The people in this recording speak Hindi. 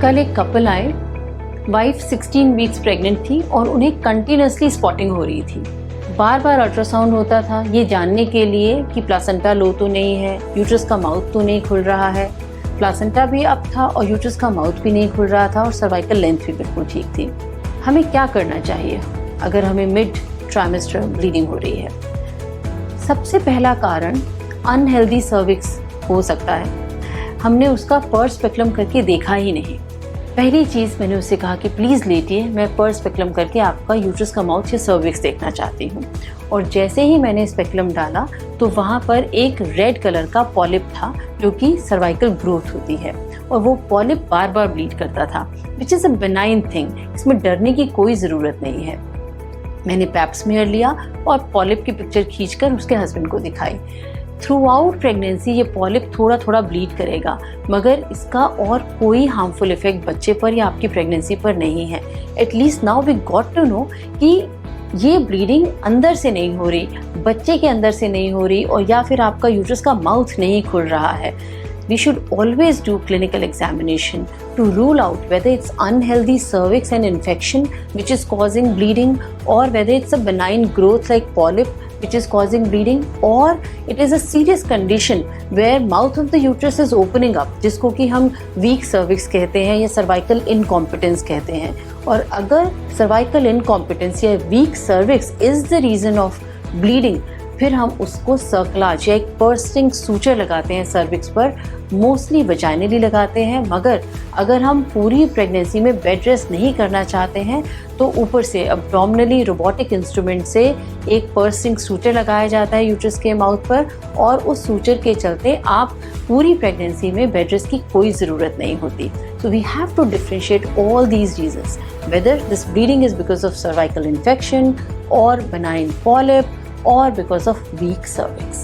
कल एक कपल आए, वाइफ 16 वीक्स प्रेग्नेंट थी और उन्हें कंटिन्यूसली स्पॉटिंग हो रही थी। बार बार अल्ट्रासाउंड होता था ये जानने के लिए कि प्लासेंटा लो तो नहीं है, यूट्रस का माउथ तो नहीं खुल रहा है। प्लासेंटा भी अप था और यूट्रस का माउथ भी नहीं खुल रहा था और सर्वाइकल लेंथ भी बिल्कुल ठीक थी। हमें क्या करना चाहिए अगर हमें मिड ट्राइमेस्टर ब्लीडिंग हो रही है? सबसे पहला कारण अनहेल्दी सर्विक्स हो सकता है। हमने उसका पर्स स्पेक्युलम करके देखा ही नहीं। पहली चीज़ मैंने उससे कहा कि प्लीज़ लेटिए, मैं पर्स स्पेक्युलम करके आपका यूट्रस का माउथ या सर्विक्स देखना चाहती हूँ। और जैसे ही मैंने स्पेक्युलम डाला तो वहाँ पर एक रेड कलर का पॉलिप था जो कि सर्वाइकल ग्रोथ होती है और वो पॉलिप बार बार ब्लीड करता था, which is a benign thing. इसमें डरने की कोई ज़रूरत नहीं है। मैंने पैप स्मीयर लिया और पॉलिप की पिक्चर खींचकर उसके हस्बैंड को दिखाई। थ्रू आउट प्रेगनेंसी ये पॉलिप थोड़ा थोड़ा ब्लीड करेगा, मगर इसका और कोई हार्मफुल इफेक्ट बच्चे पर या आपकी प्रेगनेंसी पर नहीं है। At least now we got to know कि ये ब्लीडिंग अंदर से नहीं हो रही, बच्चे के अंदर से नहीं हो रही और या फिर आपका यूट्रस का माउथ नहीं खुल रहा है। We should always do clinical examination to rule out whether it's unhealthy cervix and infection which is causing bleeding, or whether it's a benign growth like polyp which is causing bleeding, or it is a serious condition where mouth of the uterus is opening up, जिसको कि हम weak cervix कहते हैं या cervical incompetence कहते हैं। और अगर cervical incompetence या weak cervix is the reason of bleeding, फिर हम उसको सर्कलाज या एक पर्सिंग सूचर लगाते हैं सर्विक्स पर, मोस्टली वजाइनली लगाते हैं। मगर अगर हम पूरी प्रेगनेंसी में बेड रेस्ट नहीं करना चाहते हैं तो ऊपर से अब्डोमिनली रोबोटिक इंस्ट्रूमेंट से एक पर्सिंग सूचर लगाया जाता है यूट्रस के माउथ पर, और उस सूचर के चलते आप पूरी प्रेगनेंसी में बेड रेस्ट की कोई ज़रूरत नहीं होती। So we have to differentiate all these reasons, whether this bleeding is because of cervical infection or benign polyp or because of weak cervix.